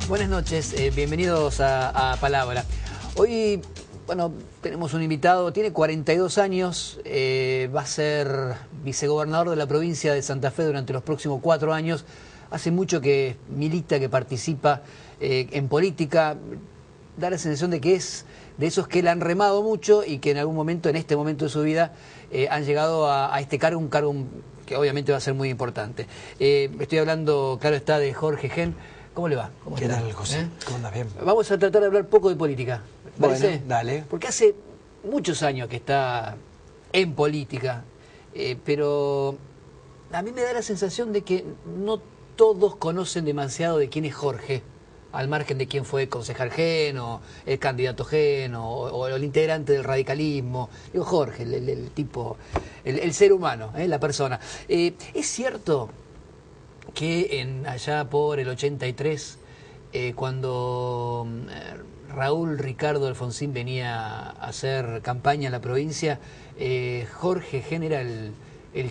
Buenas noches, bienvenidos a Palabra. Hoy, bueno, tenemos un invitado, tiene 42 años, va a ser vicegobernador de la provincia de Santa Fe durante los próximos 4 años. Hace mucho que milita, que participa en política. Da la sensación de que es de esos que le han remado mucho y que en algún momento, en este momento de su vida, han llegado a este cargo, un cargo que obviamente va a ser muy importante. Estoy hablando, claro está, de Jorge Gen. ¿Cómo le va? ¿Cómo ¿Qué tal, José? ¿Cómo andas? Bien. Vamos a tratar de hablar poco de política. ¿Parece? Bueno, dale. Porque hace muchos años que está en política, pero a mí me da la sensación de que no todos conocen demasiado de quién es Jorge, al margen de quién fue concejal Gen, o el candidato Gen, o el integrante del radicalismo. Digo, Jorge, el tipo, el ser humano, la persona. ¿Es cierto que allá por el 83, cuando Raúl Ricardo Alfonsín venía a hacer campaña en la provincia, Jorge Gen era el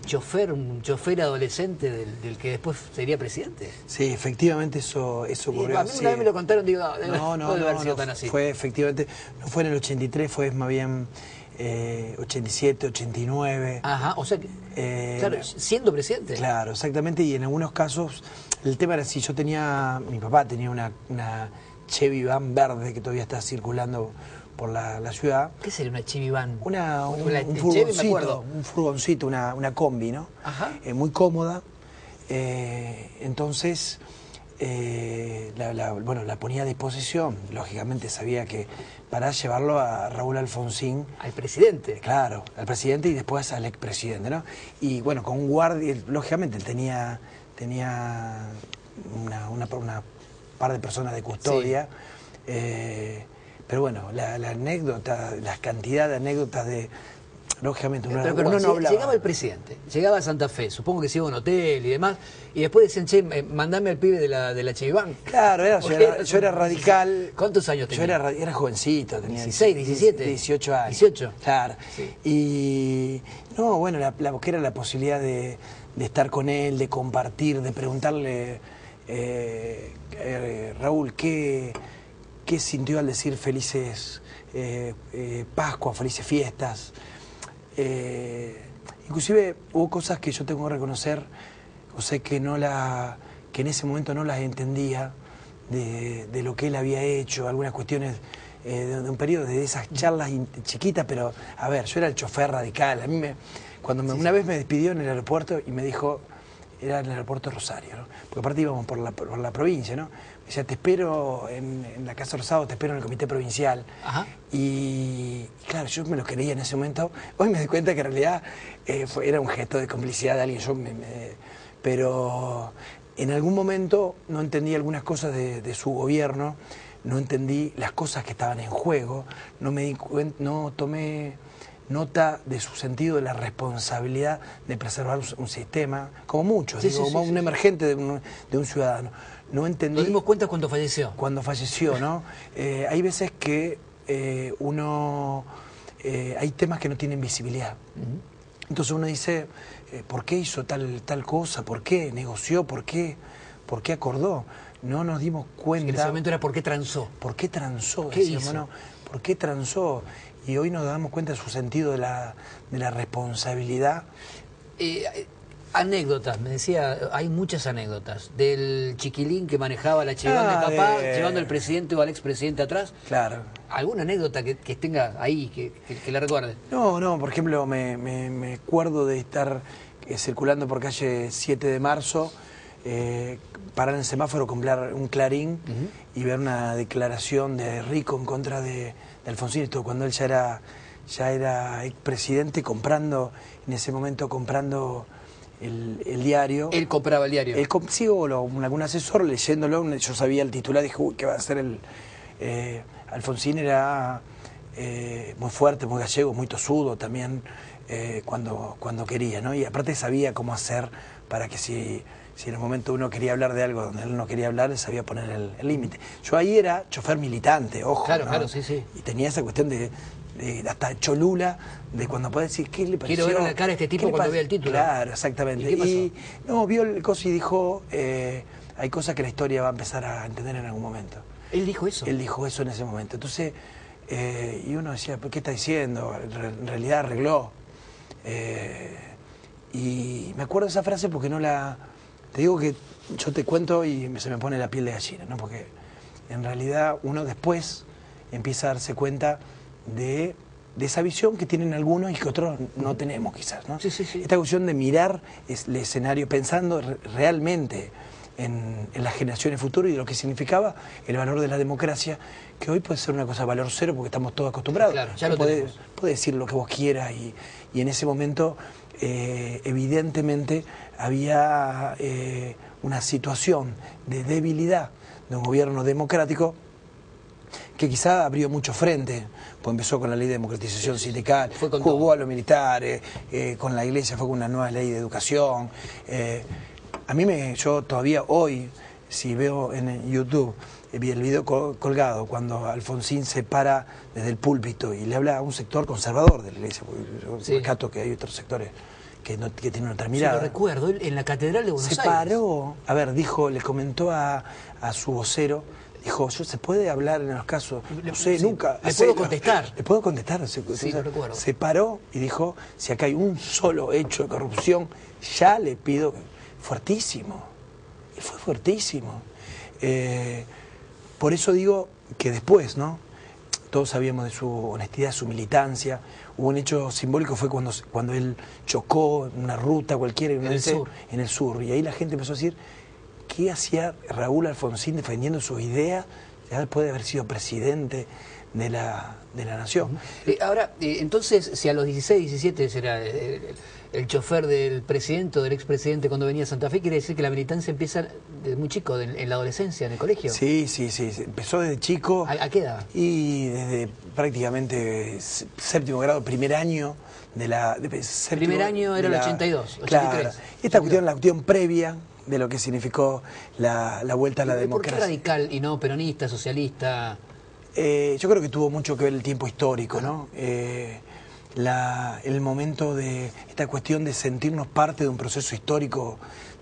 chofer, un chofer adolescente del que después sería presidente? Sí, efectivamente eso ocurrió. A mí una vez me lo contaron, digo, no debe haber sido tan así. Fue efectivamente, no fue en el 83, fue más bien 87, 89. Ajá, o sea, claro, siendo presidente. Claro, exactamente, y en algunos casos el tema era si yo mi papá tenía una Chevy Van verde que todavía está circulando por la ciudad. ¿Qué sería una Chevy Van? Un furgoncito, una combi, ¿no? Ajá. Muy cómoda. Entonces, la ponía a disposición. Lógicamente sabía que para llevarlo a Raúl Alfonsín. ¿Al presidente? Claro, al presidente y después al expresidente, ¿no? Y bueno, con un guardia, lógicamente él tenía una par de personas de custodia. Sí. Pero bueno, la anécdota, la cantidad de anécdotas de... Lógicamente, pero uno no hablaba. Llegaba el presidente, llegaba a Santa Fe, supongo que se iba a un hotel y demás, y después decían, che, mandame al pibe de la Chevy Van. Claro, yo era radical. ¿Cuántos años tenía? Yo era jovencito, tenía 16, 17. 18 años. 18. Claro. Sí. Y no, bueno, que era la posibilidad de estar con él, de compartir, de preguntarle, Raúl, ¿qué sintió al decir felices Pascua, felices fiestas? Inclusive hubo cosas que yo tengo que reconocer, José, que en ese momento no las entendía de lo que él había hecho, algunas cuestiones de un periodo de esas charlas chiquitas, pero a ver, yo era el chofer radical. A mí una vez me despidió en el aeropuerto y me dijo, era en el aeropuerto de Rosario, ¿no? Porque aparte íbamos por la provincia, ¿no? Me decía, te espero en la Casa Rosado, te espero en el comité provincial. Ajá. Y claro, yo me lo creía en ese momento. Hoy me doy cuenta que en realidad era un gesto de complicidad de alguien. Pero en algún momento no entendí algunas cosas de su gobierno, no entendí las cosas que estaban en juego, no tomé nota de su sentido de la responsabilidad de preservar un sistema, como muchos, un emergente de un ciudadano. No entendí. Nos dimos cuenta cuando falleció. Cuando falleció, ¿no? Hay veces que hay temas que no tienen visibilidad. Entonces uno dice, ¿por qué hizo tal cosa? ¿Por qué negoció? ¿Por qué acordó? No nos dimos cuenta. En ese momento era ¿por qué transó? ¿Por qué transó? ¿Qué hizo? ¿No? ¿Por qué transó? Y hoy nos damos cuenta de su sentido de la responsabilidad. Anécdotas, me decía, hay muchas anécdotas. Del chiquilín que manejaba la Chevy Van de papá, llevando al presidente o al expresidente atrás. Claro. ¿Alguna anécdota que tenga ahí, que la recuerde? No, por ejemplo, me acuerdo de estar circulando por calle 7 de marzo, parar en el semáforo, comprar un Clarín y ver una declaración de Rico en contra de Alfonsín, esto cuando él ya era expresidente, en ese momento comprando el diario. ¿Él compraba el diario? Sí, o algún asesor leyéndolo, yo sabía el titular, dije, uy, ¿qué va a hacer Alfonsín era muy fuerte, muy gallego, muy tosudo también, cuando quería, ¿no? Y aparte sabía cómo hacer para que si en el momento uno quería hablar de algo donde él no quería hablar, él sabía poner el límite. Yo ahí era chofer militante, ojo. Claro, ¿no? claro, sí. Y tenía esa cuestión de hasta cholula, de cuando puede decir, ¿qué le pareció? Quiero ver la cara de este tipo cuando vea el título. Claro, exactamente. ¿Y qué pasó? No, vio el coso y dijo, hay cosas que la historia va a empezar a entender en algún momento. ¿Él dijo eso? Él dijo eso en ese momento. Entonces, y uno decía, ¿qué está diciendo? En realidad arregló. Y me acuerdo de esa frase porque no la... Te digo que yo te cuento y se me pone la piel de gallina, ¿no? Porque en realidad uno después empieza a darse cuenta de esa visión que tienen algunos y que otros no tenemos quizás, ¿no? Sí, sí, sí. Esta cuestión de mirar el escenario pensando realmente en las generaciones futuras y de lo que significaba el valor de la democracia, que hoy puede ser una cosa de valor cero porque estamos todos acostumbrados. Claro, ya lo tenemos. Podés decir lo que vos quieras y en ese momento evidentemente había una situación de debilidad de un gobierno democrático que quizá abrió mucho frente, pues empezó con la ley de democratización sindical, jugó a los militares, con la iglesia fue con una nueva ley de educación. Yo todavía hoy, si veo en YouTube, vi el video colgado cuando Alfonsín se para desde el púlpito y le habla a un sector conservador de la iglesia, porque yo rescato que hay otros sectores que tienen otra mirada. Sí, lo recuerdo, en la Catedral de Buenos Aires. Se paró, a ver, le comentó a su vocero, dijo, ¿se puede hablar en los casos? No sé, nunca. ¿Le puedo contestar? ¿Le puedo contestar? Sí, lo recuerdo. Se paró y dijo, si acá hay un solo hecho de corrupción, ya le pido... Fuertísimo. Y fue fuertísimo. Por eso digo que después, ¿no? Todos sabíamos de su honestidad, su militancia. Hubo un hecho simbólico, fue cuando él chocó en una ruta cualquiera. En el sur. Y ahí la gente empezó a decir, ¿qué hacía Raúl Alfonsín defendiendo sus ideas ya después de haber sido presidente de la nación? Ahora, entonces, si a los 16, 17 será el chofer del presidente o del expresidente cuando venía a Santa Fe, quiere decir que la militancia empieza desde muy chico, en la adolescencia, en el colegio. Sí, empezó desde chico. ¿A qué edad? Y desde prácticamente séptimo grado, primer año de la... Primer año era el 82, 83. Claro, esta cuestión, la cuestión previa de lo que significó la vuelta a la democracia. ¿Por qué radical y no peronista, socialista? Yo creo que tuvo mucho que ver el tiempo histórico, ¿no? El momento de esta cuestión de sentirnos parte de un proceso histórico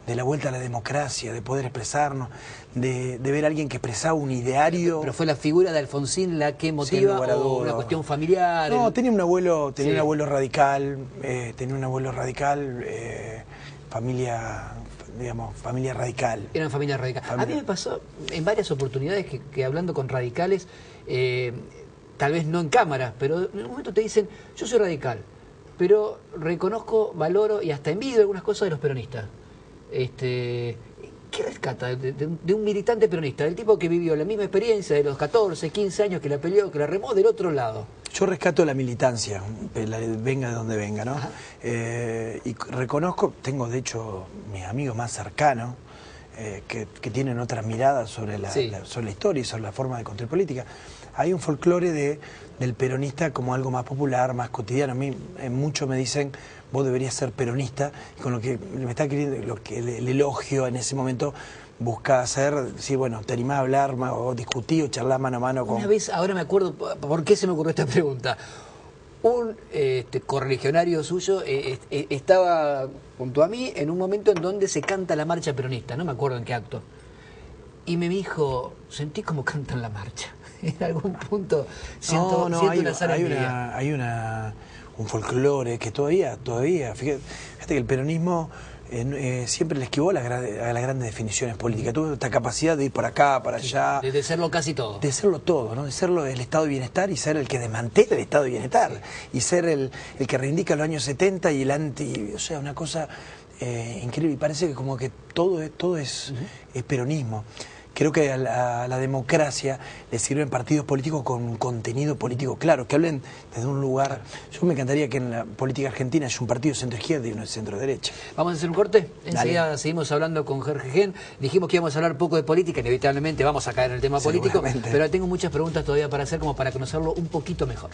de la vuelta a la democracia, de poder expresarnos, de ver a alguien que expresaba un ideario. Pero fue la figura de Alfonsín la que motiva, o una cuestión familiar. No, tenía un abuelo radical, familia, digamos, familia radical. Eran familia radical. A mí me pasó en varias oportunidades que hablando con radicales, tal vez no en cámara, pero en un momento te dicen, yo soy radical, pero reconozco, valoro y hasta envidio algunas cosas de los peronistas. ¿Qué rescata de un militante peronista? Del tipo que vivió la misma experiencia de los 14, 15 años, que la peleó, que la remó del otro lado. Yo rescato la militancia, venga de donde venga, ¿no? Y reconozco, tengo de hecho mis amigos más cercanos, que tienen otras miradas sobre la historia y sobre la forma de construir política. Hay un folclore del peronista como algo más popular, más cotidiano. A mí muchos me dicen, vos deberías ser peronista, y con lo que me está queriendo, lo que el elogio en ese momento busca hacer, sí, bueno, te animás a hablar o discutir o charlar mano a mano con... Una vez, ahora me acuerdo, ¿por qué se me ocurrió esta pregunta? Un correligionario suyo estaba junto a mí en un momento en donde se canta la marcha peronista, no me acuerdo en qué acto. Y me dijo, sentí como cantan la marcha. En algún punto siento una zarandería. Hay un folclore que todavía, fíjate que el peronismo siempre le esquivó a las grandes definiciones políticas. Tuvo esta capacidad de ir por acá, para allá. De serlo casi todo. De serlo todo, ¿no? De serlo el estado de bienestar y ser el que desmantela el estado de bienestar. Sí. Y ser el que reivindica los años 70 y el anti... O sea, una cosa increíble. Y parece que como que todo es peronismo. Creo que a la democracia le sirven partidos políticos con contenido político claro, que hablen desde un lugar... Yo me encantaría que en la política argentina haya un partido centro-izquierda y uno de centro-derecha. ¿Vamos a hacer un corte? Enseguida seguimos hablando con Jorge Gen. Dijimos que íbamos a hablar poco de política, inevitablemente vamos a caer en el tema político, pero tengo muchas preguntas todavía para hacer como para conocerlo un poquito mejor.